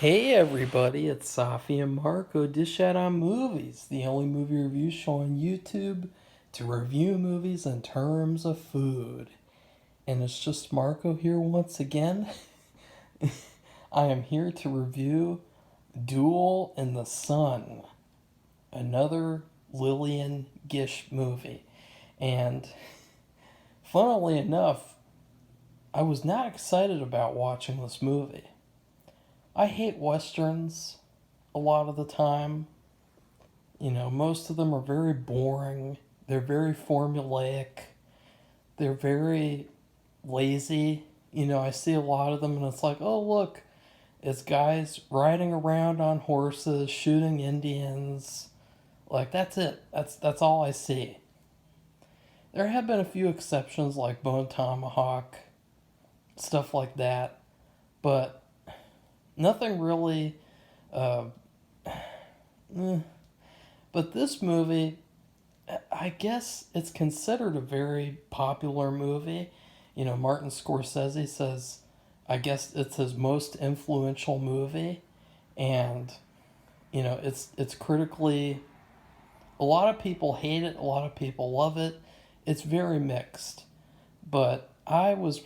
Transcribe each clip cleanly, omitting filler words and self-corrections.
Hey everybody, it's Safi and Marco Dish Out on Movies, the only movie review show on YouTube to review movies in terms of food. And it's just Marco here once again. I am here to review Duel in the Sun, another Lillian Gish movie. And funnily enough, I was not excited about watching this movie. I hate westerns a lot of the time. You know, most of them are very boring. They're very formulaic. They're very lazy. You know, I see a lot of them and it's like, oh, look, it's guys riding around on horses, shooting Indians. Like, that's it. That's all I see. There have been a few exceptions like Bone Tomahawk, stuff like that. But nothing really. Uh, eh. But this movie, I guess it's considered a very popular movie. You know, Martin Scorsese says, I guess it's his most influential movie, and you know, it's critically. A lot of people hate it. A lot of people love it. It's very mixed, but I was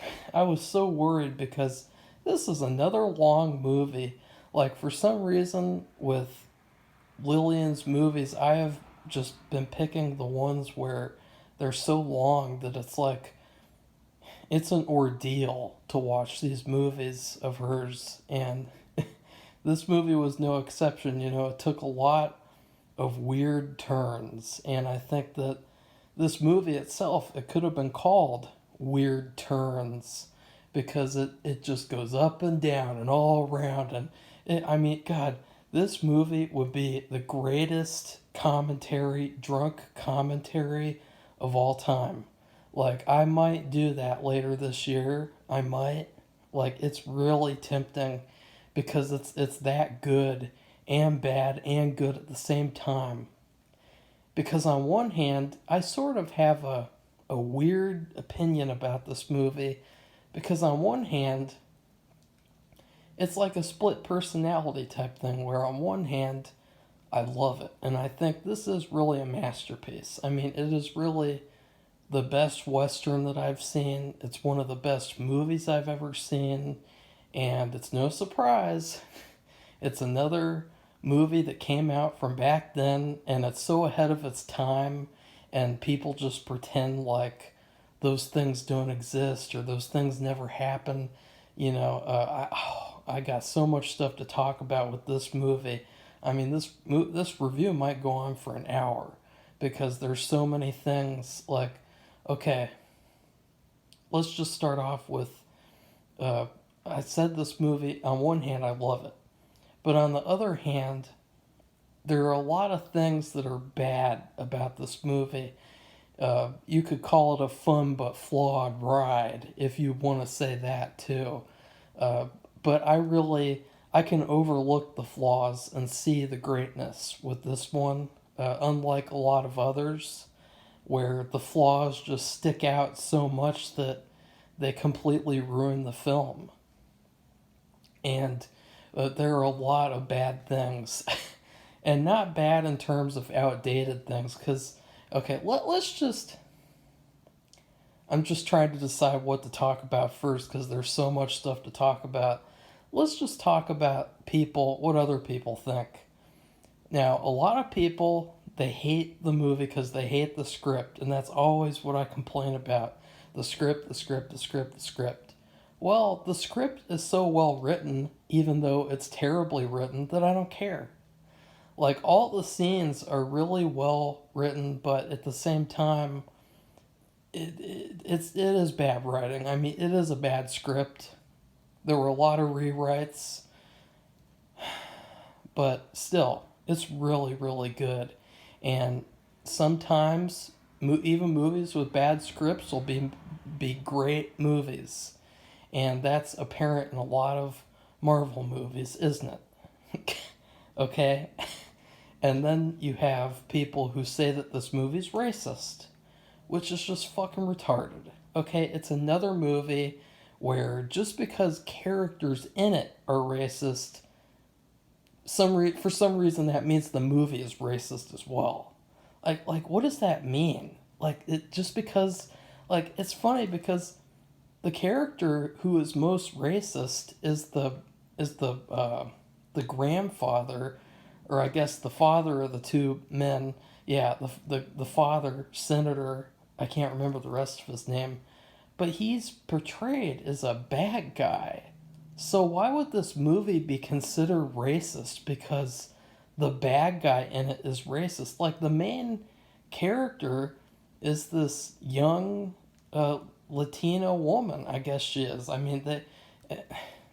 so worried because this is another long movie. Like for some reason with Lillian's movies, I have just been picking the ones where they're so long that it's like it's an ordeal to watch these movies of hers, and this movie was no exception. You know, it took a lot of weird turns, and I think that this movie itself, it could have been called Weird Turns because it just goes up and down and all around. And I mean, God, this movie would be the greatest commentary, drunk commentary of all time. Like, I might do that later this year. I might. Like, it's really tempting because it's that good and bad and good at the same time. Because on one hand, I sort of have a weird opinion about this movie. Because on one hand, it's like a split personality type thing where on one hand, I love it. And I think this is really a masterpiece. I mean, it is really the best Western that I've seen. It's one of the best movies I've ever seen. And it's no surprise. It's another movie that came out from back then, and it's so ahead of its time, and people just pretend like those things don't exist or those things never happen. You know, I got so much stuff to talk about with this movie. I mean, this review might go on for an hour because there's so many things. Like, okay, let's just start off with. I said this movie. On one hand, I love it, but on the other hand, there are a lot of things that are bad about this movie. You could call it a fun but flawed ride if you want to say that too. Uh, but I can overlook the flaws and see the greatness with this one, unlike a lot of others, where the flaws just stick out so much that they completely ruin the film. And there are a lot of bad things. And not bad in terms of outdated things, because, okay, let's just. I'm just trying to decide what to talk about first because there's so much stuff to talk about. Let's just talk about people, what other people think. Now, a lot of people, they hate the movie because they hate the script, and that's always what I complain about. The script, the script, the script, the script. Well, the script is so well written, even though it's terribly written, that I don't care. Like, all the scenes are really well written, but at the same time, it is bad writing. I mean, it is a bad script. There were a lot of rewrites, but still, it's really, really good. And sometimes, even movies with bad scripts will be great movies. And that's apparent in a lot of Marvel movies, isn't it? Okay? And then you have people who say that this movie's racist, which is just fucking retarded. Okay, it's another movie where just because characters in it are racist for some reason that means the movie is racist as well. Like what does that mean? Like it just because like it's funny because the character who is most racist is the grandfather, or I guess the father of the two men. Yeah, the father, Senator. I can't remember the rest of his name, but he's portrayed as a bad guy. So why would this movie be considered racist because the bad guy in it is racist? Like the main character is this young Latina woman, I guess she is. I mean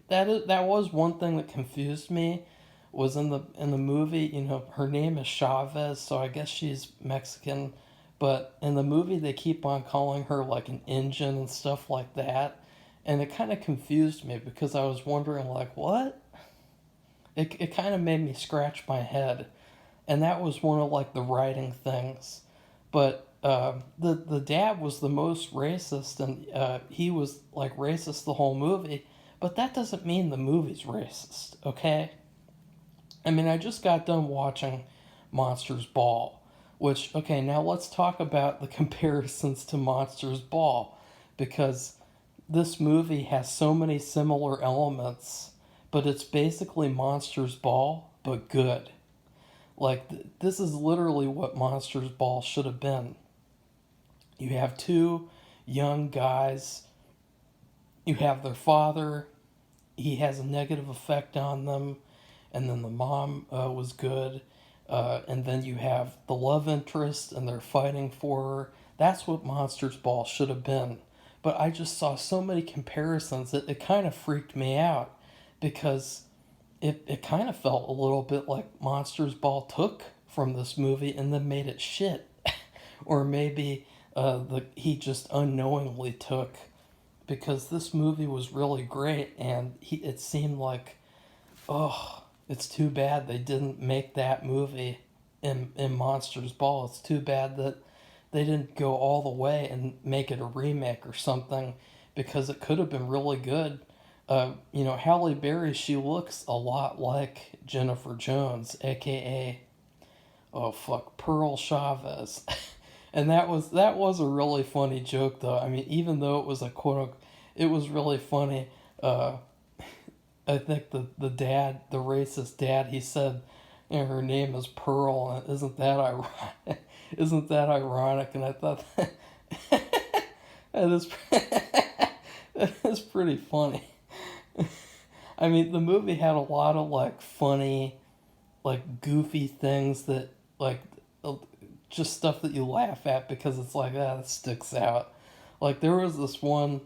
that was one thing that confused me was in the movie, you know, her name is Chavez, so I guess she's Mexican, but in the movie they keep on calling her like an Indian and stuff like that. And it kind of confused me because I was wondering like what? It kind of made me scratch my head. And that was one of like the writing things. But the dad was the most racist, and he was like racist the whole movie. But that doesn't mean the movie's racist, okay? I mean, I just got done watching Monsters Ball, which, okay, now let's talk about the comparisons to Monsters Ball, because this movie has so many similar elements, but it's basically Monsters Ball, but good. Like, this is literally what Monsters Ball should have been. You have two young guys, you have their father, he has a negative effect on them, and then the mom was good, and then you have the love interest, and they're fighting for her. That's what Monsters Ball should have been. But I just saw so many comparisons that it kind of freaked me out because it kind of felt a little bit like Monsters Ball took from this movie and then made it shit. Or maybe he just unknowingly took, because this movie was really great, and it seemed like, oh, it's too bad they didn't make that movie in Monsters Ball. It's too bad that they didn't go all the way and make it a remake or something, because it could have been really good. You know, Halle Berry, she looks a lot like Jennifer Jones, aka, oh fuck, Pearl Chavez. And that was a really funny joke though. I mean, even though it was a quote, it was really funny. I think the dad, the racist dad, he said, you know, her name is Pearl, and isn't that ironic? Isn't that ironic? And I thought that is that is pretty funny. I mean, the movie had a lot of like funny, like goofy things that like just stuff that you laugh at because it's like that sticks out. Like there was this one,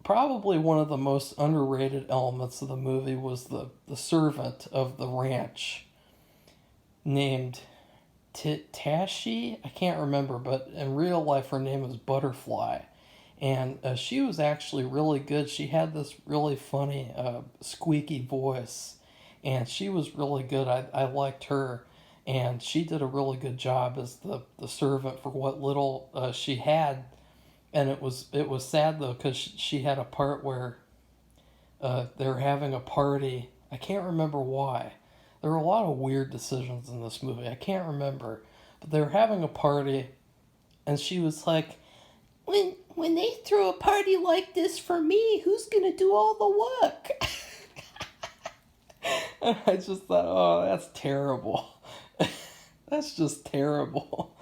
probably one of the most underrated elements of the movie was the servant of the ranch named Tashi. I can't remember, but in real life her name was Butterfly. And she was actually really good. She had this really funny, squeaky voice, and she was really good. I liked her, and she did a really good job as the servant for what little she had. And it was sad though, because she had a part where they were having a party. I can't remember why. There were a lot of weird decisions in this movie. I can't remember, but they were having a party, and she was like, when they throw a party like this for me, who's gonna do all the work? And I just thought, oh, that's terrible. That's just terrible.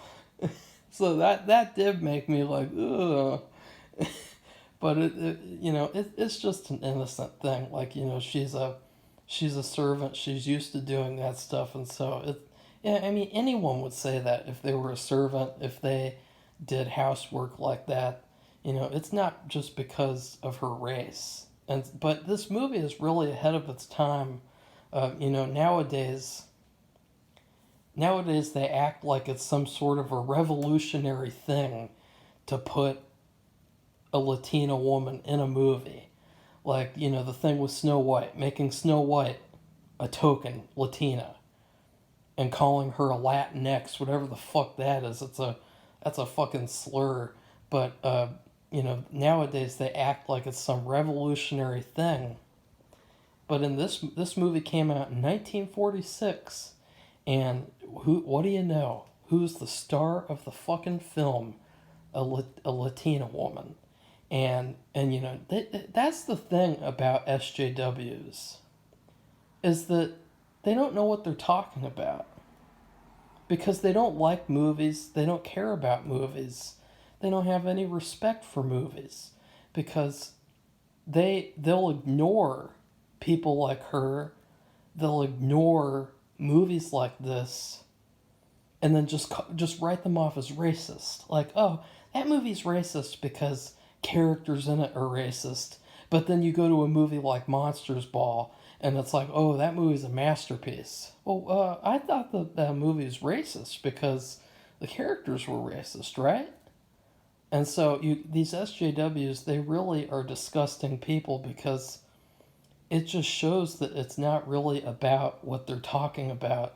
So that did make me like, ugh. But it's just an innocent thing. Like, you know, she's a servant. She's used to doing that stuff, and so yeah. I mean, anyone would say that if they were a servant, if they did housework like that. You know, it's not just because of her race. But this movie is really ahead of its time. You know, nowadays they act like it's some sort of a revolutionary thing to put a Latina woman in a movie. Like, you know, the thing with Snow White, making Snow White a token Latina and calling her a Latinx, whatever the fuck that is. That's a fucking slur. But you know, nowadays they act like it's some revolutionary thing. But in this movie came out in 1946, and what do you know? Who's the star of the fucking film? A Latina woman. And you know, that's the thing about SJWs, is that they don't know what they're talking about, because they don't like movies, they don't care about movies, they don't have any respect for movies, because they'll ignore people like her, they'll ignore movies like this, and then just write them off as racist. Like, oh, that movie's racist because characters in it are racist. But then you go to a movie like Monsters Ball, and it's like, oh, that movie's a masterpiece. Well, I thought that movie was racist because the characters were racist, right? And so these SJWs, they really are disgusting people, because it just shows that it's not really about what they're talking about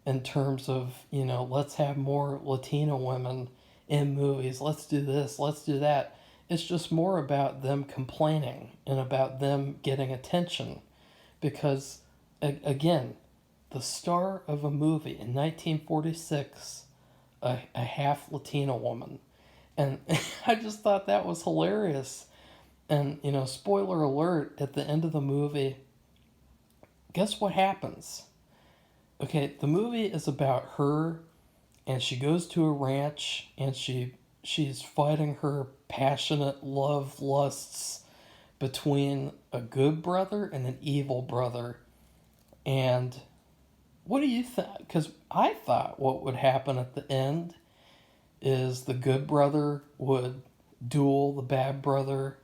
in terms of, you know, let's have more Latina women in movies, let's do this, let's do that. It's just more about them complaining and about them getting attention, because, again, the star of a movie in 1946, a half Latina woman. And I just thought that was hilarious. And, you know, spoiler alert, at the end of the movie, guess what happens? Okay, the movie is about her, and she goes to a ranch, and she's fighting her passionate love lusts between a good brother and an evil brother. And what do you think? Because I thought what would happen at the end is the good brother would duel the bad brother.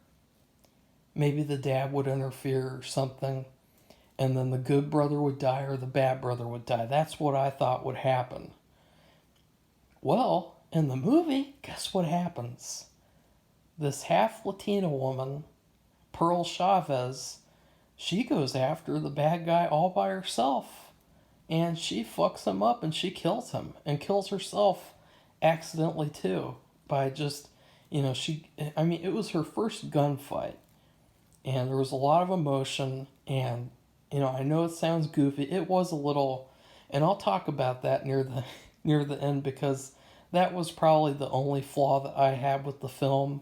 Maybe the dad would interfere or something, and then the good brother would die or the bad brother would die. That's what I thought would happen. Well, in the movie, guess what happens? This half Latina woman, Pearl Chavez, she goes after the bad guy all by herself. And she fucks him up and she kills him and kills herself accidentally too. By just, you know, it was her first gunfight. And there was a lot of emotion. And, you know, I know it sounds goofy. It was a little, and I'll talk about that near the end, because that was probably the only flaw that I had with the film,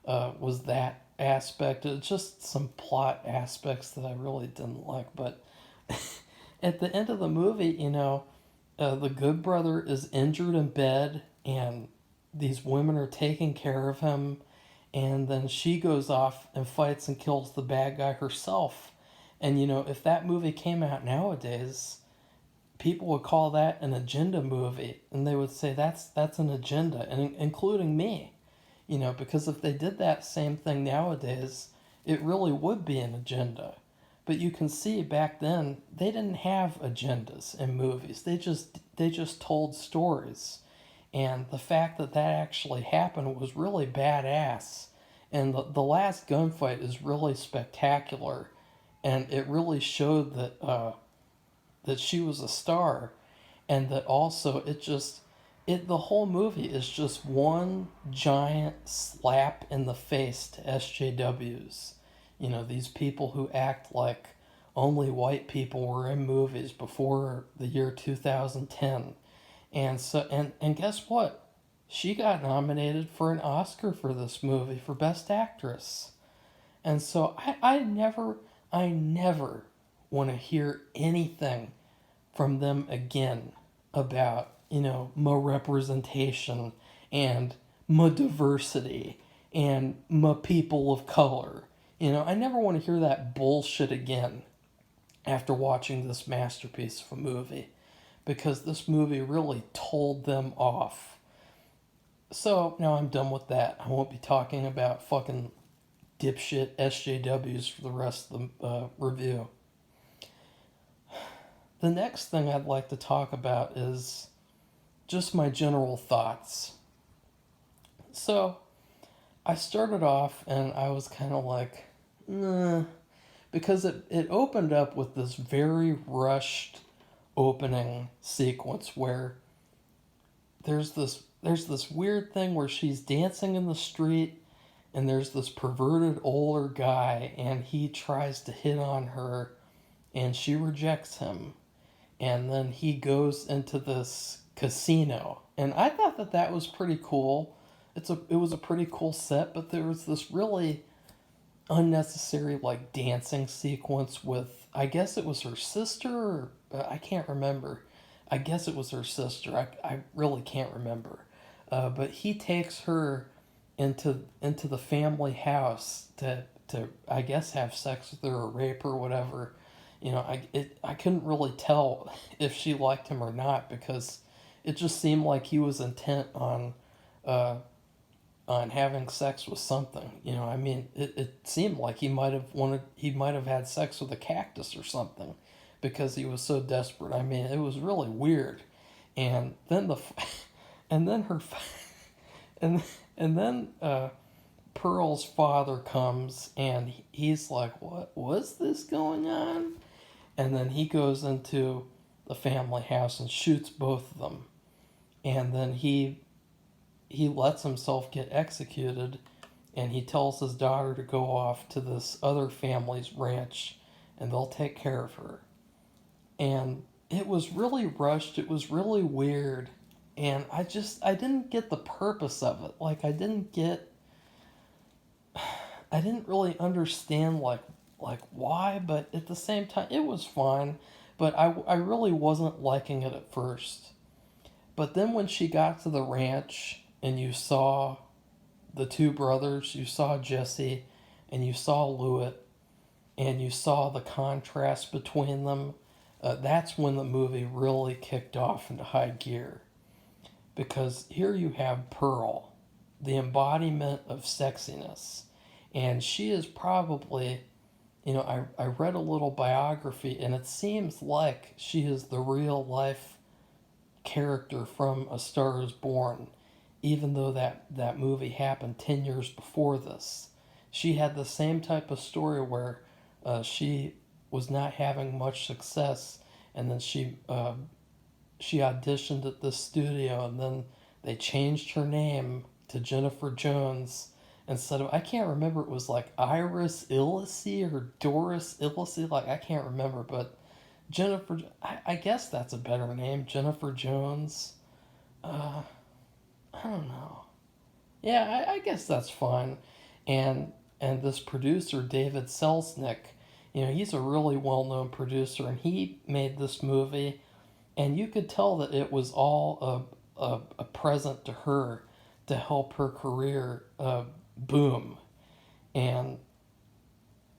was that aspect. It's just some plot aspects that I really didn't like. But at the end of the movie, you know, the good brother is injured in bed, and these women are taking care of him, and then she goes off and fights and kills the bad guy herself. And, you know, if that movie came out nowadays, people would call that an agenda movie, and they would say that's an agenda, and including me, you know, because if they did that same thing nowadays, it really would be an agenda. But you can see back then they didn't have agendas in movies. They just told stories, and the fact that that actually happened was really badass. And the last gunfight is really spectacular, and it really showed that she was a star, and that also the whole movie is just one giant slap in the face to SJWs. You know, these people who act like only white people were in movies before the year 2010. And guess what? She got nominated for an Oscar for this movie for Best Actress. And so I never want to hear anything from them again about, you know, my representation and my diversity and my people of color. You know, I never want to hear that bullshit again after watching this masterpiece of a movie, because this movie really told them off. So now I'm done with that. I won't be talking about fucking dipshit SJWs for the rest of the review. The next thing I'd like to talk about is just my general thoughts. So, I started off and I was kind of like, nah, because it opened up with this very rushed opening sequence where there's this weird thing where she's dancing in the street, and there's this perverted older guy, and he tries to hit on her, and she rejects him. And then he goes into this casino. And I thought that that was pretty cool. It was a pretty cool set, but there was this really unnecessary like dancing sequence with, I guess it was her sister, or I can't remember. I guess it was her sister. I really can't remember. But he takes her into the family house to I guess have sex with her or rape her or whatever. I couldn't really tell if she liked him or not, because it just seemed like he was intent uh, on having sex with something. I mean, it seemed like he might have had sex with a cactus or something, because he was so desperate. I mean, it was really weird. And then and then her, and then Pearl's father comes, and he's like, "What was this going on?" And then he goes into the family house and shoots both of them. And then he lets himself get executed, and he tells his daughter to go off to this other family's ranch and they'll take care of her. And it was really rushed, it was really weird, and I didn't get the purpose of it. Like I didn't really understand like why, but at the same time it was fine, but I really wasn't liking it at first. But then when she got to the ranch and you saw the two brothers, you saw Jesse and you saw Lewitt, and you saw the contrast between them, that's when the movie really kicked off into high gear. Because here you have Pearl, the embodiment of sexiness. And she is probably, I read a little biography, and it seems like she is the real life character from A Star is Born, even though that movie happened 10 years before this. She had the same type of story where she was not having much success, and then she auditioned at this studio, and then they changed her name to Jennifer Jones instead of, I can't remember, it was like Iris Illicy or Doris Illicy, like I can't remember, but Jennifer, I guess that's a better name, Jennifer Jones. Uh, I don't know. Yeah, I guess that's fine. And and this producer, David Selznick, he's a really well known producer, and he made this movie, and you could tell that it was all a present to her to help her career boom. And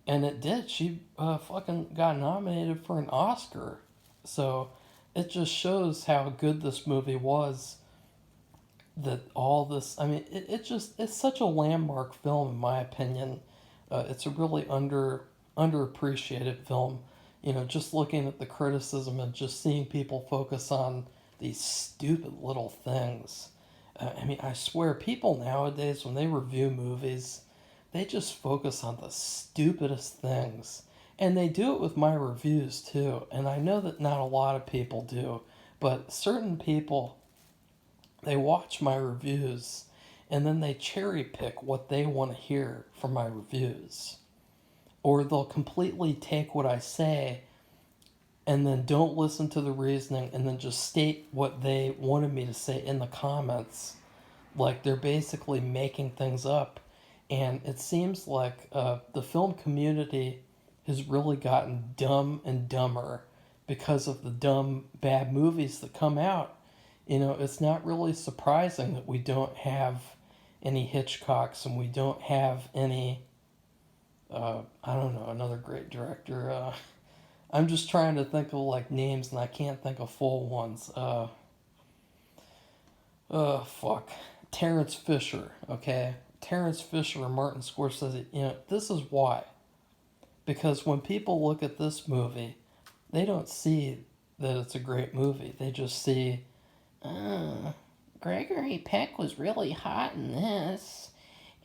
and it did. She fucking got nominated for an Oscar. So it just shows how good this movie was. That all this, I mean, it's such a landmark film in my opinion. It's a really underappreciated film. Just looking at the criticism and just seeing people focus on these stupid little things. I mean, I swear, people nowadays, when they review movies, they just focus on the stupidest things. And they do it with my reviews too. And I know that not a lot of people do, but certain people, they watch my reviews and then they cherry pick what they want to hear from my reviews. Or they'll completely take what I say and then don't listen to the reasoning and then just state what they wanted me to say in the comments. Like they're basically making things up. And it seems like the film community has really gotten dumb and dumber because of the dumb, bad movies that come out. It's not really surprising that we don't have any Hitchcocks and we don't have any, I don't know, another great director. I'm just trying to think of like names and I can't think of full ones. Fuck. Terrence Fisher, okay? Terrence Fisher and Martin Scorsese, this is why. Because when people look at this movie, they don't see that it's a great movie. They just see, Gregory Peck was really hot in this,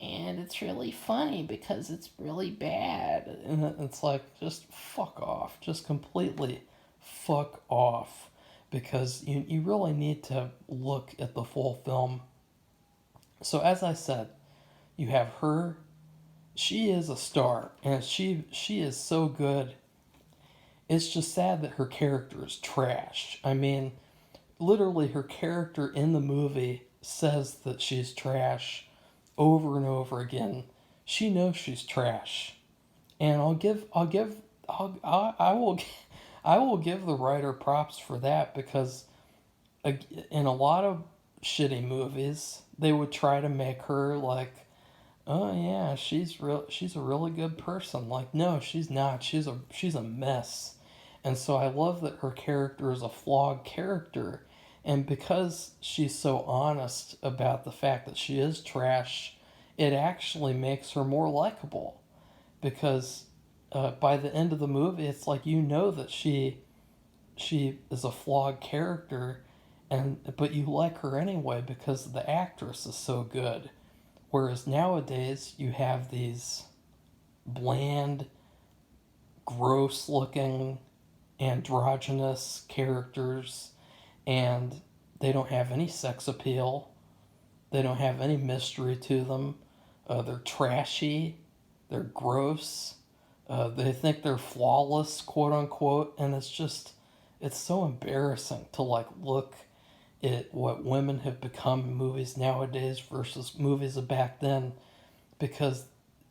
and it's really funny because it's really bad. And it's like, just fuck off. Just completely fuck off. Because you really need to look at the full film. So as I said, you have her. She is a star, and she is so good. It's just sad that her character is trash. I mean, literally, her character in the movie says that she's trash over and over again. She knows she's trash, and I will, I will give the writer props for that because in a lot of shitty movies, they would try to make her like, oh yeah, she's a really good person. Like, no, she's not. She's a mess. And so I love that her character is a flawed character. And because she's so honest about the fact that she is trash, it actually makes her more likable. Because by the end of the movie, it's like you know that she is a flawed character, and but you like her anyway because the actress is so good. Whereas nowadays you have these bland, gross looking, androgynous characters, and they don't have any sex appeal. They don't have any mystery to them. They're trashy. They're gross. They think they're flawless, quote unquote, and it's so embarrassing to like look at what women have become in movies nowadays versus movies of back then, because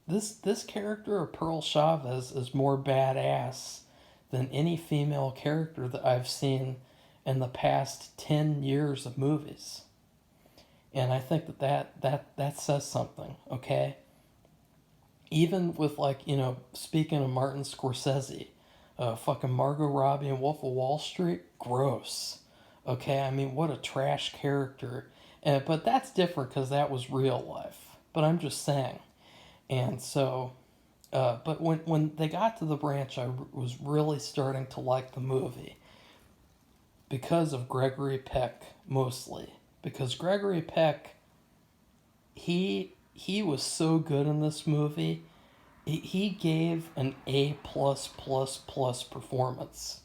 this character of Pearl Chavez is more badass than any female character that I've seen in the past 10 years of movies. And I think that says something, okay? Even with, like, speaking of Martin Scorsese, fucking Margot Robbie and Wolf of Wall Street, gross. Okay, I mean, what a trash character. But that's different because that was real life. But I'm just saying. And so, but when they got to the branch, was really starting to like the movie because of Gregory Peck, mostly. Because Gregory Peck, he was so good in this movie. He gave an A plus plus plus performance.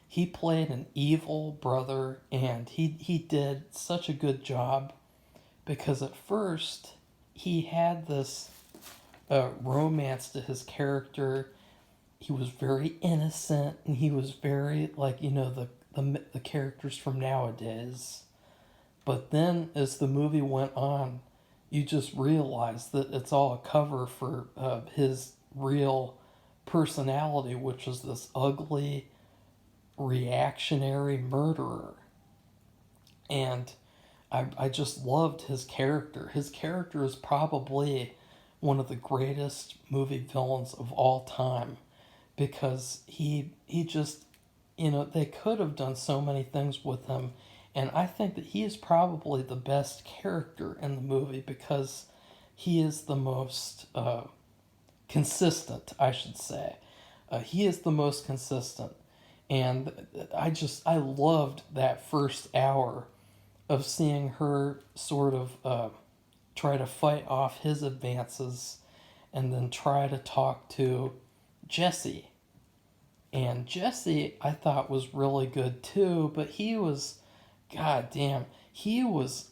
He played an evil brother, and he did such a good job because at first he had this romance to his character. He was very innocent, and he was very like the characters from nowadays. But then as the movie went on, you just realize that it's all a cover for his real personality, which is this ugly, reactionary murderer. And I just loved his character. His character is probably one of the greatest movie villains of all time because he just, they could have done so many things with him. And I think that he is probably the best character in the movie because he is the most consistent, I should say. He is the most consistent. And I loved that first hour of seeing her sort of try to fight off his advances and then try to talk to Jesse. And Jesse, I thought, was really good too, but he was, god damn, he was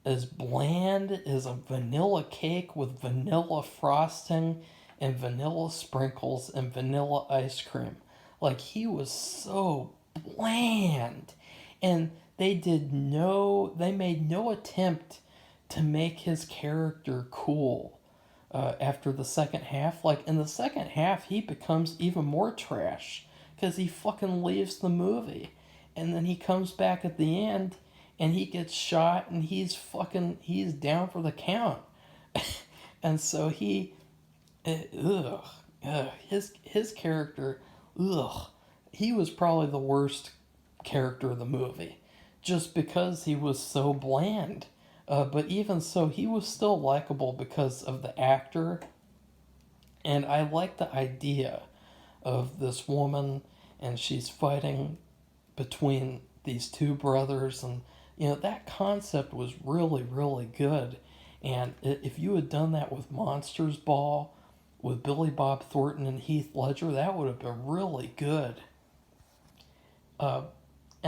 as bland as a vanilla cake with vanilla frosting and vanilla sprinkles and vanilla ice cream. Like, he was so bland. And they made no attempt to make his character cool after the second half. Like, in the second half, he becomes even more trash because he fucking leaves the movie. And then he comes back at the end and he gets shot and he's down for the count. And so his character, he was probably the worst character of the movie just because he was so bland. But even so, he was still likable because of the actor. And I like the idea of this woman and she's fighting between these two brothers. And, that concept was really, really good. And if you had done that with Monsters Ball, with Billy Bob Thornton and Heath Ledger, that would have been really good. And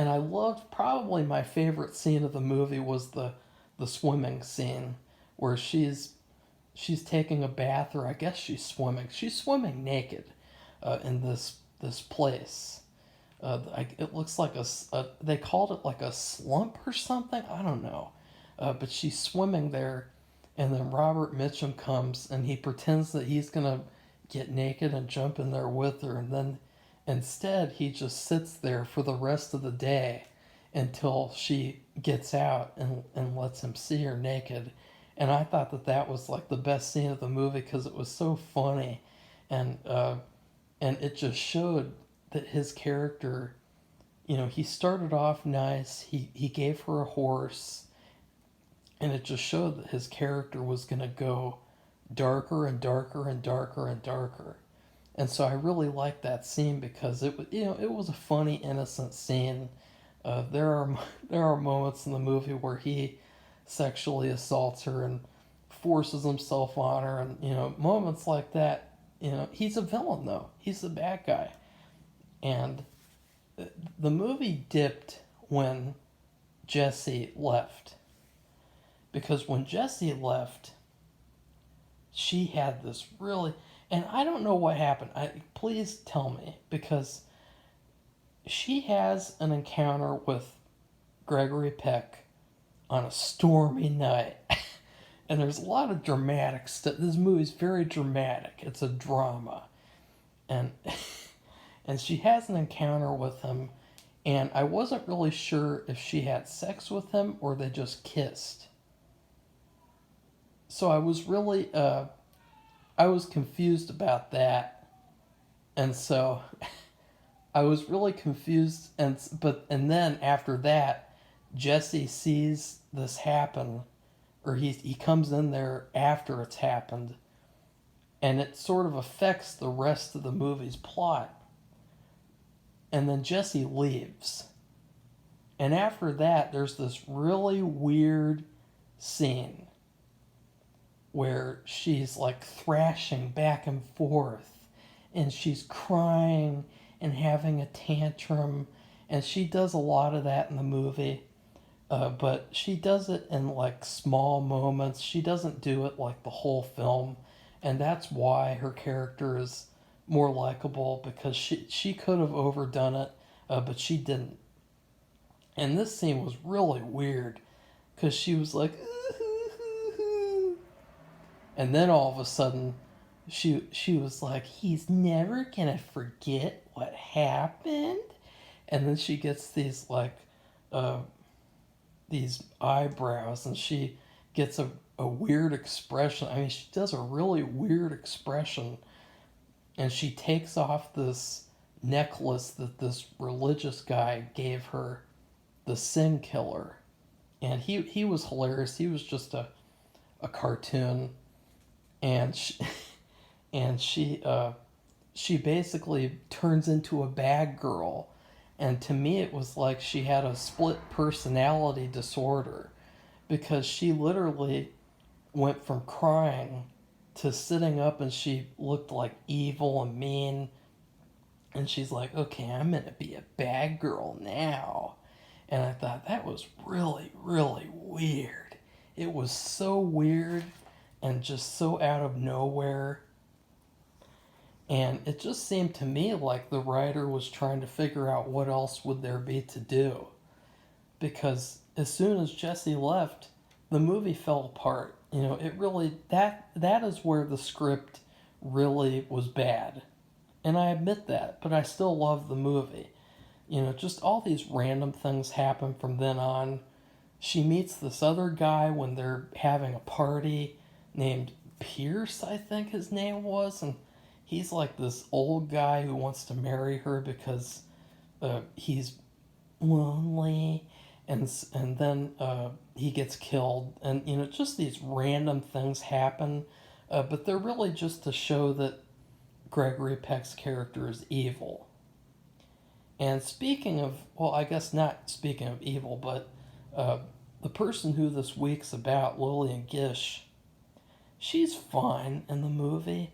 I loved, probably my favorite scene of the movie was the swimming scene where she's taking a bath, or I guess she's swimming. She's swimming naked in this this place. It looks like they called it like a slump or something. I don't know. But she's swimming there, and then Robert Mitchum comes and he pretends that he's gonna get naked and jump in there with her, and then instead he just sits there for the rest of the day until she gets out and lets him see her naked. And I thought that that was like the best scene of the movie because it was so funny, and it just showed that his character, he started off nice. He gave her a horse, and it just showed that his character was going to go darker and darker and darker and darker. And so I really liked that scene because it was a funny, innocent scene. There are there are moments in the movie where he sexually assaults her and forces himself on her, and moments like that. He's a villain though. He's the bad guy, and the movie dipped when Jesse left, because when Jesse left, she had this really, and I don't know what happened. Please tell me, because she has an encounter with Gregory Peck on a stormy night. And there's a lot of dramatic stuff. This movie's very dramatic. It's a drama. And and she has an encounter with him, and I wasn't really sure if she had sex with him or they just kissed. So I was confused about that. And so I was really confused, and then after that, Jesse sees this happen, or he comes in there after it's happened, and it sort of affects the rest of the movie's plot. And then Jesse leaves. And after that, there's this really weird scene where she's like thrashing back and forth, and she's crying and having a tantrum, and she does a lot of that in the movie. But she does it in like small moments. She doesn't do it like the whole film, and that's why her character is more likable, because she could have overdone it, but she didn't. And this scene was really weird because she was like, and then all of a sudden, she was like, he's never gonna forget what happened, and then she gets these eyebrows, and she gets a weird expression. I mean, she does a really weird expression, and she takes off this necklace that this religious guy gave her, the Sin Killer. And he was hilarious. He was just a cartoon, and she basically turns into a bad girl. And to me, it was like she had a split personality disorder, because she literally went from crying to sitting up, and she looked like evil and mean. And she's like, okay, I'm going to be a bad girl now. And I thought that was really, really weird. It was so weird and just so out of nowhere. And it just seemed to me like the writer was trying to figure out what else would there be to do. Because as soon as Jesse left, the movie fell apart. It really, that is where the script really was bad. And I admit that, but I still love the movie. Just all these random things happen from then on. She meets this other guy when they're having a party named Pierce, I think his name was, and he's like this old guy who wants to marry her because he's lonely, and then he gets killed, and just these random things happen, but they're really just to show that Gregory Peck's character is evil. And speaking of, well, I guess not speaking of evil, but the person who this week's about, Lillian Gish, she's fine in the movie.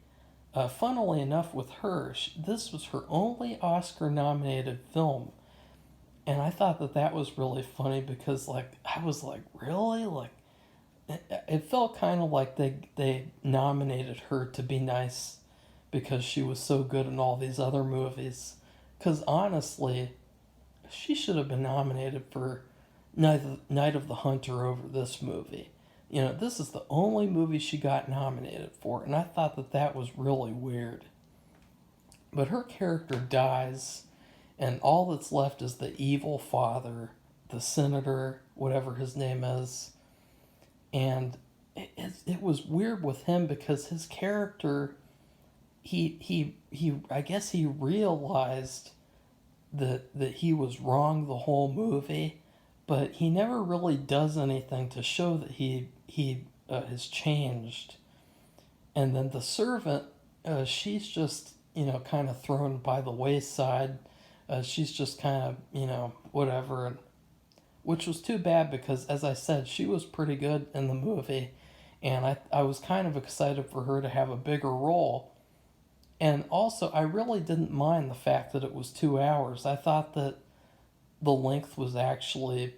Funnily enough, with her, this was her only Oscar-nominated film, and I thought that was really funny because, I was like, really? It felt kind of like they nominated her to be nice because she was so good in all these other movies. Because honestly, she should have been nominated for Night of the Hunter over this movie. You know, this is the only movie she got nominated for, and I thought that that was really weird. But her character dies, and all that's left is the evil father, the senator, whatever his name is. And it was weird with him because his character, he I guess he realized that he was wrong the whole movie, but he never really does anything to show that he has changed. And then the servant, she's just, you know, kind of thrown by the wayside. She's just kind of, you know, whatever, which was too bad because, as I said, she was pretty good in the movie, and I was kind of excited for her to have a bigger role. And also, I really didn't mind the fact that it was 2 hours. I thought that the length was actually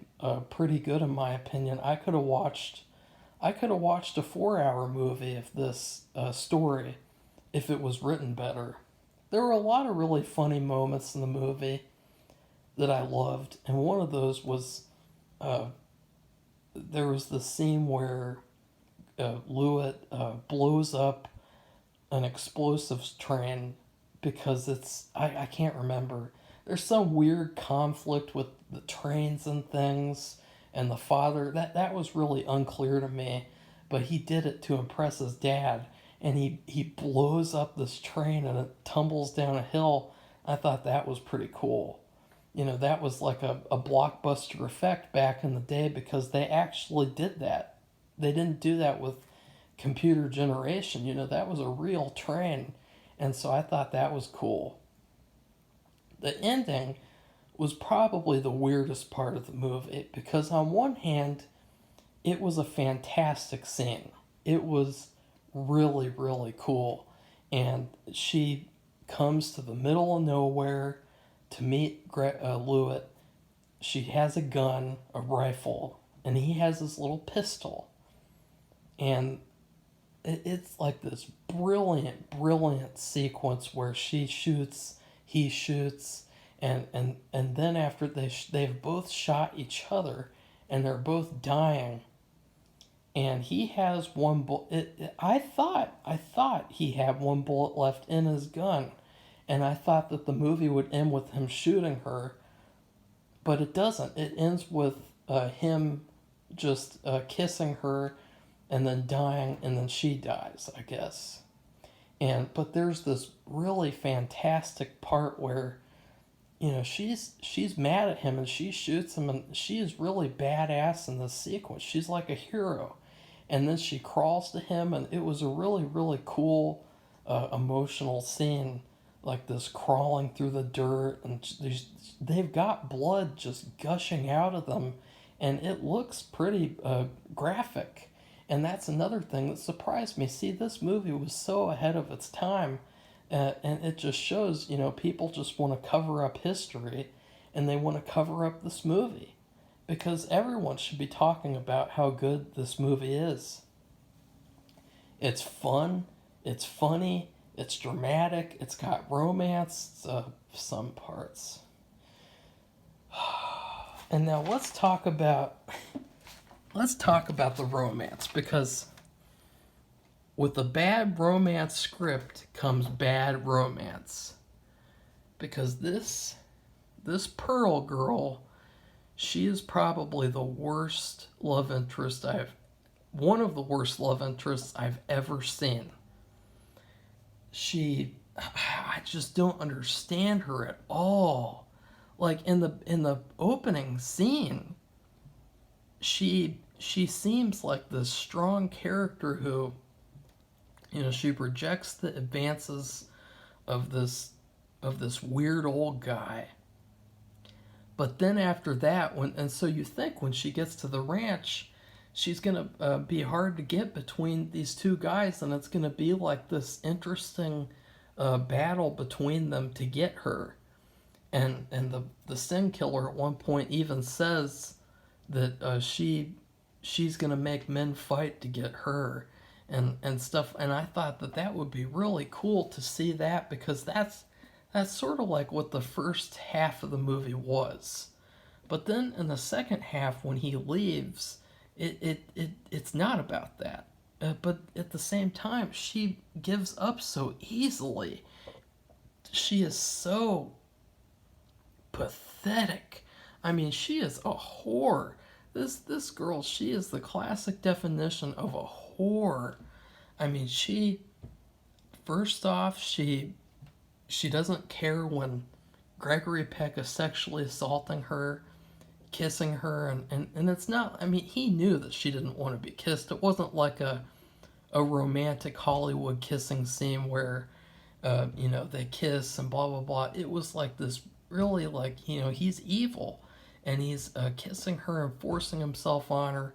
pretty good in my opinion. I could have watched a 4 hour movie if this story, if it was written better. There were a lot of really funny moments in the movie that I loved, and one of those was there was the scene where Lewitt blows up an explosives train because I can't remember. There's some weird conflict with the trains and things, and the father, that was really unclear to me, but he did it to impress his dad, and he blows up this train and it tumbles down a hill. I thought that was pretty cool. You know, that was like a blockbuster effect back in the day because they actually did that. They didn't do that with computer generation. You know, that was a real train, and so I thought that was cool. The ending was probably the weirdest part of the movie because on one hand it was a fantastic scene. It was really, really cool, and she comes to the middle of nowhere to meet Lewitt. She has a gun, a rifle, and he has his little pistol, and it's like this brilliant, brilliant sequence where she shoots, he shoots, and then after they've both shot each other, and they're both dying, and he has one bullet. I thought he had one bullet left in his gun, and I thought that the movie would end with him shooting her, but it doesn't. It ends with him just kissing her and then dying, and then she dies, I guess. But there's this really fantastic part where, you know, she's mad at him and she shoots him, and she is really badass in this sequence. She's like a hero, and then she crawls to him, and it was a really, really cool, emotional scene, like this crawling through the dirt, and they've got blood just gushing out of them, and it looks pretty graphic. And that's another thing that surprised me. See, this movie was so ahead of its time, and it just shows, you know, people just want to cover up history, and they want to cover up this movie, because everyone should be talking about how good this movie is. It's fun, it's funny, it's dramatic, it's got romance, some parts. And now let's talk about the romance, because with a bad romance script comes bad romance. Because this Pearl girl, she is probably the worst love interest one of the worst love interests I've ever seen. I just don't understand her at all. Like in the opening scene, she seems like this strong character who, you know, she rejects the advances of this weird old guy. But then after that, so you think when she gets to the ranch, she's gonna be hard to get between these two guys, and it's gonna be like this interesting battle between them to get her. And the Sin Killer at one point even says that she's gonna make men fight to get her, and stuff. And I thought that that would be really cool to see that, because that's sort of like what the first half of the movie was. But then in the second half, when he leaves, it's not about that. But at the same time, she gives up so easily. She is so pathetic. I mean, she is a whore. This girl, she is the classic definition of a whore. I mean, she first off, she doesn't care when Gregory Peck is sexually assaulting her, kissing her, and it's not, I mean, he knew that she didn't want to be kissed. It wasn't like a romantic Hollywood kissing scene where they kiss and blah blah blah. It was like this really, like, he's evil, and he's kissing her and forcing himself on her,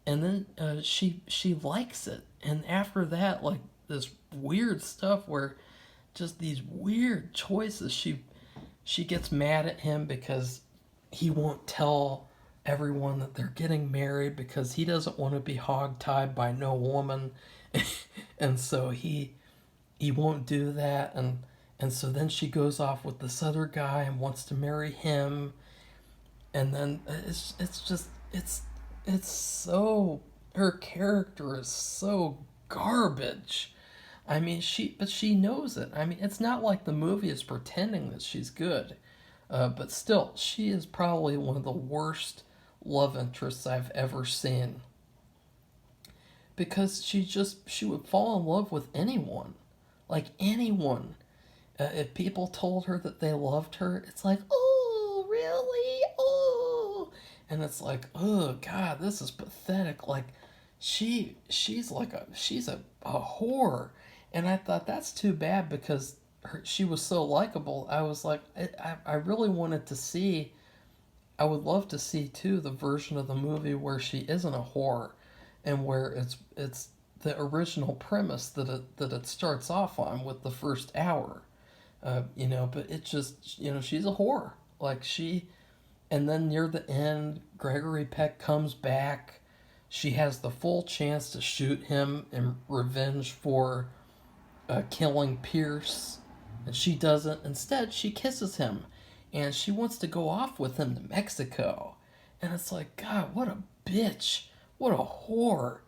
and then she likes it, and after that, like, this weird stuff where just these weird choices. She gets mad at him because he won't tell everyone that they're getting married, because he doesn't want to be hogtied by no woman, and so he won't do that, and so then she goes off with this other guy and wants to marry him, and then it's so, her character is so garbage. I mean, but she knows it. I mean, it's not like the movie is pretending that she's good, but still, she is probably one of the worst love interests I've ever seen, because she would fall in love with anyone, like anyone. If people told her that they loved her, it's like, oh, really? Oh. And it's like, oh, God, this is pathetic. Like, she's a whore. And I thought, that's too bad, because she was so likable. I was like, I really wanted to see, I would love to see, too, the version of the movie where she isn't a whore, and where it's the original premise that it starts off on with the first hour. But it just, she's a whore. Like, and then near the end, Gregory Peck comes back. She has the full chance to shoot him in revenge for killing Pierce, and she doesn't. Instead, she kisses him, and she wants to go off with him to Mexico. And it's like, God, what a bitch. What a whore.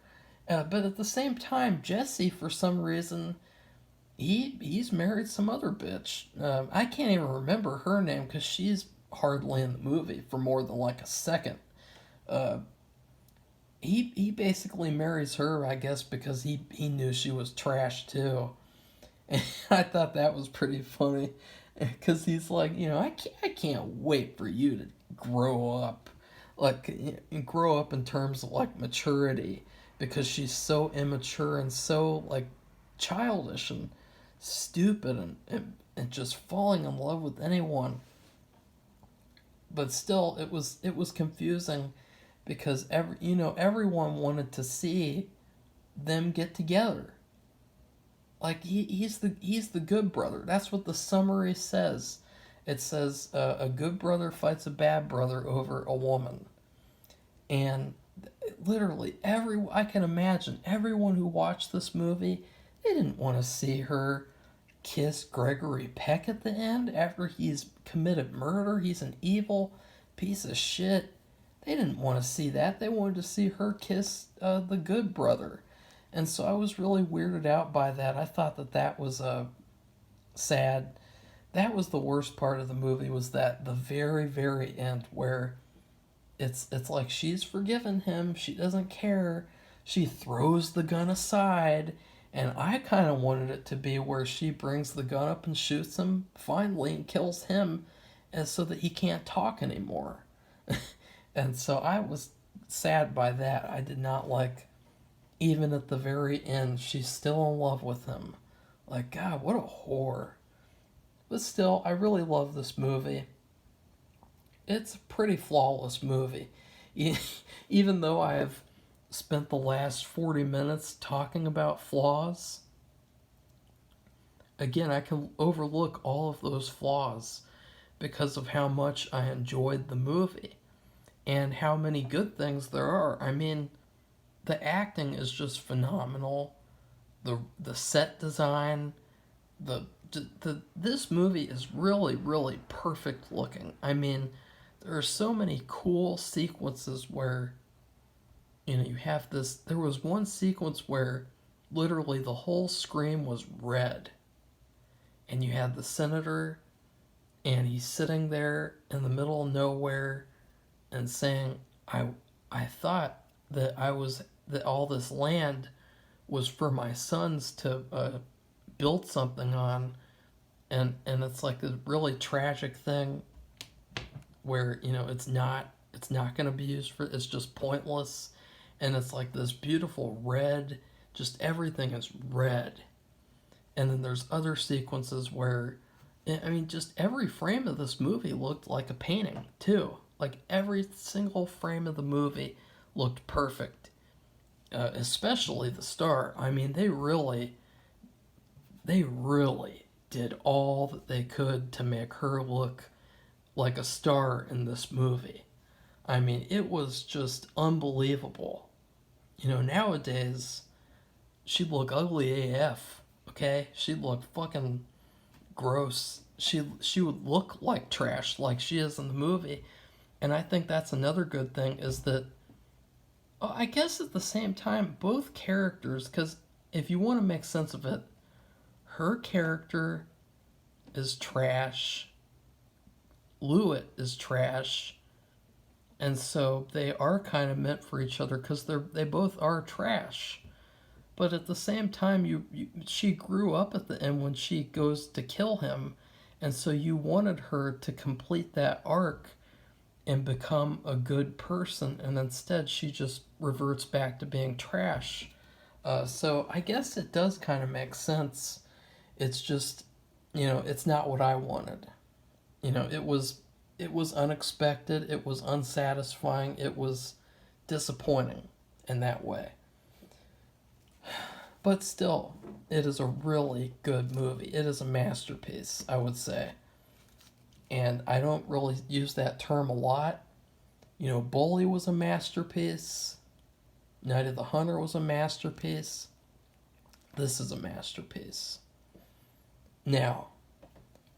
But at the same time, Jesse, for some reason, he's married some other bitch. I can't even remember her name, because she's hardly in the movie for more than like a second. He basically marries her, I guess, because he knew she was trash too. And I thought that was pretty funny, because he's like, I can't wait for you to grow up, like, grow up in terms of like maturity, because she's so immature and so like childish and stupid, and just falling in love with anyone. But still, it was confusing, because everyone wanted to see them get together. Like, he's the good brother. That's what the summary says. It says a good brother fights a bad brother over a woman, and literally I can imagine everyone who watched this movie, they didn't want to see her kiss Gregory Peck at the end after he's committed murder. He's an evil piece of shit. They didn't want to see that. They wanted to see her kiss the good brother. And so I was really weirded out by that. I thought that was sad. That was the worst part of the movie, was that the very, very end, where it's like she's forgiven him. She doesn't care. She throws the gun aside. And I kind of wanted it to be where she brings the gun up and shoots him finally and kills him, and so that he can't talk anymore. And so I was sad by that. I did not like, even at the very end, she's still in love with him. Like, God, what a whore. But still, I really love this movie. It's a pretty flawless movie. Even though I have spent the last 40 minutes talking about flaws, again, I can overlook all of those flaws because of how much I enjoyed the movie and how many good things there are. I mean, the acting is just phenomenal. the set design, this movie is really, really perfect looking. I mean, there are so many cool sequences where, you have this. There was one sequence where literally the whole screen was red, and you had the senator, and he's sitting there in the middle of nowhere, and saying, I thought that all this land was for my sons to build something on, and it's like a really tragic thing where it's not going to be used for, it's just pointless, and it's like this beautiful red, just everything is red. And then there's other sequences where, I mean, just every frame of this movie looked like a painting too. Like every single frame of the movie looked perfect, especially the star. I mean, they really did all that they could to make her look like a star in this movie. I mean, it was just unbelievable. Nowadays, she'd look ugly AF, okay? She'd look fucking gross. She would look like trash like she is in the movie. And I think that's another good thing is that, I guess at the same time, both characters, because if you want to make sense of it, her character is trash, Lewitt is trash, and so they are kind of meant for each other because they both are trash. But at the same time, she grew up at the end when she goes to kill him, and so you wanted her to complete that arc and become a good person, and instead she just reverts back to being trash. So I guess it does kind of make sense. It's just, it's not what I wanted. It was unexpected. It was unsatisfying. It was disappointing in that way. But still, it is a really good movie. It is a masterpiece, I would say. And I don't really use that term a lot. Bully was a masterpiece. Night of the Hunter was a masterpiece. This is a masterpiece. Now,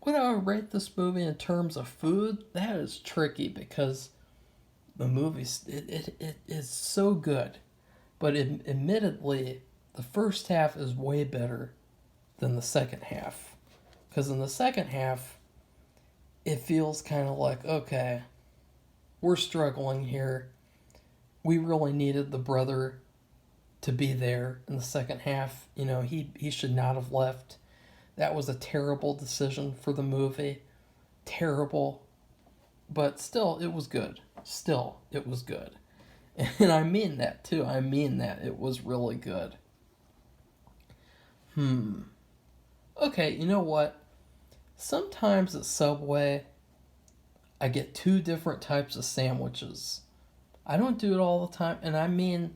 would I rate this movie in terms of food? That is tricky because the movie, it is so good. But admittedly, the first half is way better than the second half. Because in the second half, it feels kind of like, okay, we're struggling here. We really needed the brother to be there in the second half. He should not have left. That was a terrible decision for the movie. Terrible. But still, it was good. Still, it was good. And I mean that, too. I mean that. It was really good. Okay, you know what? Sometimes at Subway, I get two different types of sandwiches. I don't do it all the time, and I mean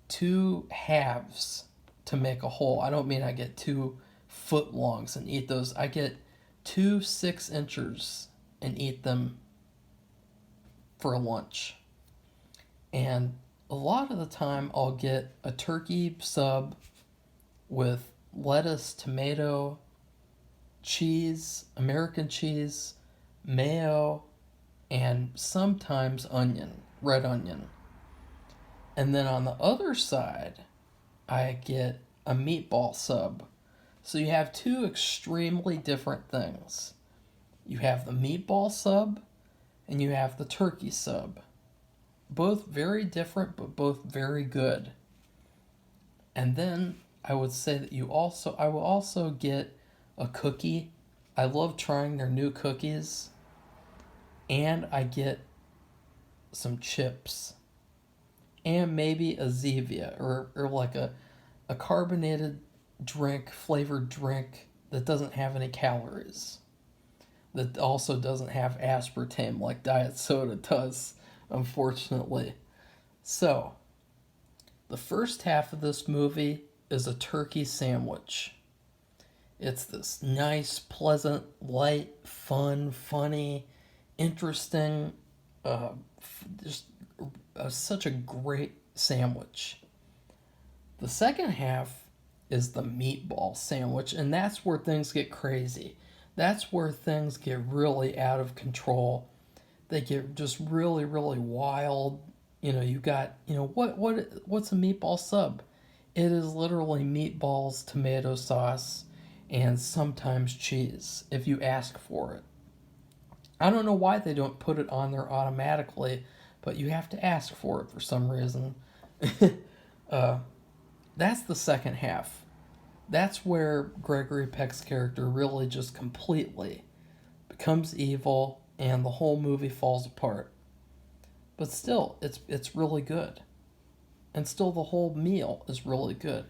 two halves to make a whole. I don't mean I get 2 footlongs and eat those. I get 2 6-inchers and eat them for lunch. And a lot of the time I'll get a turkey sub with lettuce, tomato, cheese, American cheese, mayo, and sometimes red onion. And then on the other side, I get a meatball sub. So you have two extremely different things. You have the meatball sub, and you have the turkey sub. Both very different, but both very good. And then I would say that I will also get a cookie. I love trying their new cookies. And I get some chips. And maybe a Zevia, or like a carbonated flavored drink that doesn't have any calories. That also doesn't have aspartame like diet soda does, unfortunately. So, the first half of this movie is a turkey sandwich. It's this nice, pleasant, light, fun, funny, interesting, such a great sandwich. The second half is the meatball sandwich, and that's where things get crazy. That's where things get really out of control. They get just really, really wild. You got, what's a meatball sub? It is literally meatballs, tomato sauce, and sometimes cheese if you ask for it. I don't know why they don't put it on there automatically, but you have to ask for it for some reason. uh, that's the second half. That's where Gregory Peck's character really just completely becomes evil and the whole movie falls apart. But still, it's really good. And still the whole meal is really good.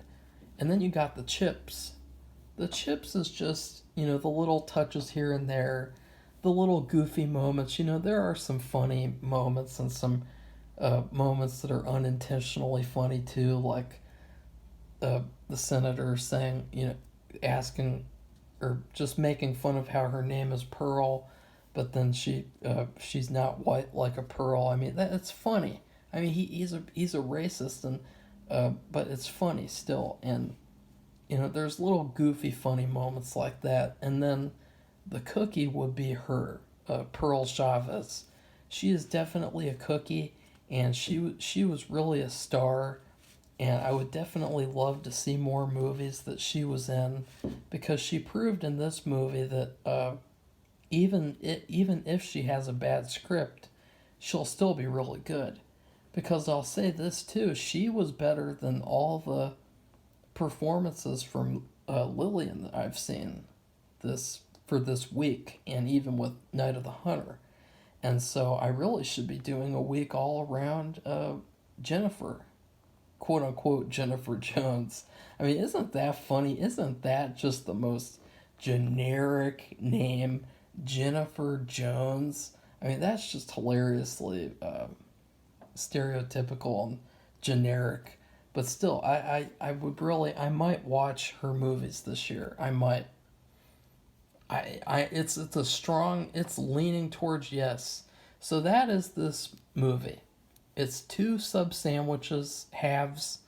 And then you got the chips. The chips is just, the little touches here and there, the little goofy moments. There are some funny moments and some moments that are unintentionally funny too, like the senator saying, asking or just making fun of how her name is Pearl, but then she's not white like a pearl. I mean, it's funny. I mean, he's a racist, and but it's funny still. And there's little goofy funny moments like that. And then the cookie would be her, Pearl Chavez. She is definitely a cookie, and she was really a star. And I would definitely love to see more movies that she was in, because she proved in this movie that even if she has a bad script, she'll still be really good. Because I'll say this too, she was better than all the performances from Lillian that I've seen for this week, and even with Night of the Hunter. And so I really should be doing a week all around Jennifer, quote unquote Jennifer Jones. I mean, isn't that funny? Isn't that just the most generic name, Jennifer Jones? I mean, that's just hilariously stereotypical and generic. But still, I might watch her movies this year. I might. It's leaning towards yes. So that is this movie. It's 2 sub sandwiches, halves,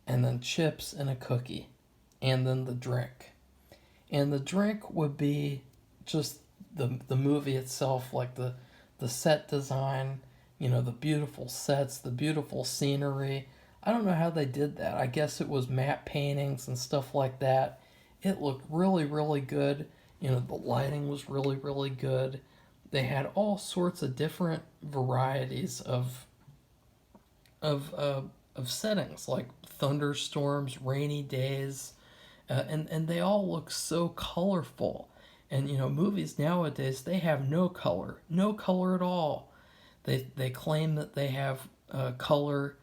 and then chips and a cookie, and then the drink. And the drink would be just the movie itself, like the set design, the beautiful sets, the beautiful scenery. I don't know how they did that. I guess it was matte paintings and stuff like that. It looked really, really good. The lighting was really, really good. They had all sorts of different varieties of settings, like thunderstorms, rainy days, and they all look so colorful. And movies nowadays, they have no color at all. They claim that they have color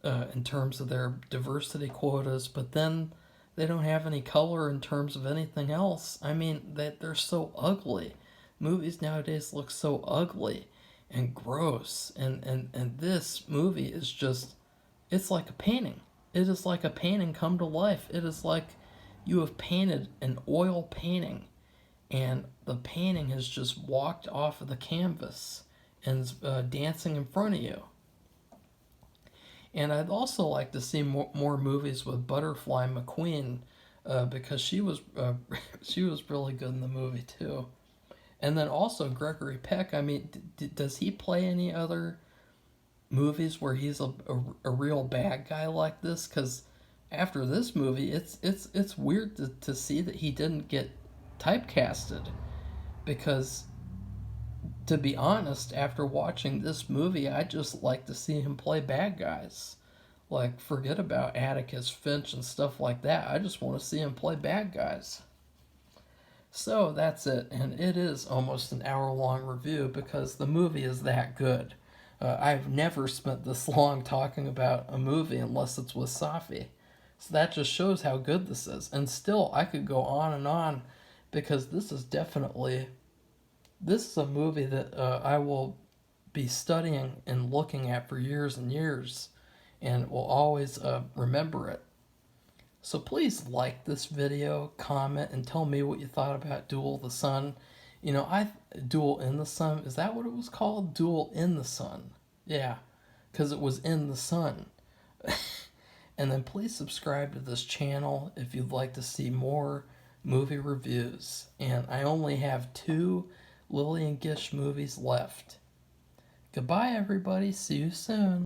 in terms of their diversity quotas, but then they don't have any color in terms of anything else. I mean, they're so ugly. Movies nowadays look so ugly and gross, and this movie is just, it's like a painting. It is like a painting come to life. It is like you have painted an oil painting, and the painting has just walked off of the canvas and is dancing in front of you. And I'd also like to see more movies with Butterfly McQueen, because she was really good in the movie too. And then also Gregory Peck. I mean, does he play any other movies where he's a real bad guy like this? Because after this movie, it's weird to see that he didn't get typecasted. Because, to be honest, after watching this movie, I'd just like to see him play bad guys. Like, forget about Atticus Finch and stuff like that. I just want to see him play bad guys. So that's it, and it is almost an hour-long review because the movie is that good. I've never spent this long talking about a movie unless it's with Safi. So that just shows how good this is. And still, I could go on and on, because this is a movie that I will be studying and looking at for years and years, and will always remember it. So please like this video, comment, and tell me what you thought about Duel the Sun. Duel in the Sun, is that what it was called? Duel in the Sun. Yeah, because it was in the sun. And then please subscribe to this channel if you'd like to see more movie reviews. And I only have 2 Lillian Gish movies left. Goodbye, everybody. See you soon.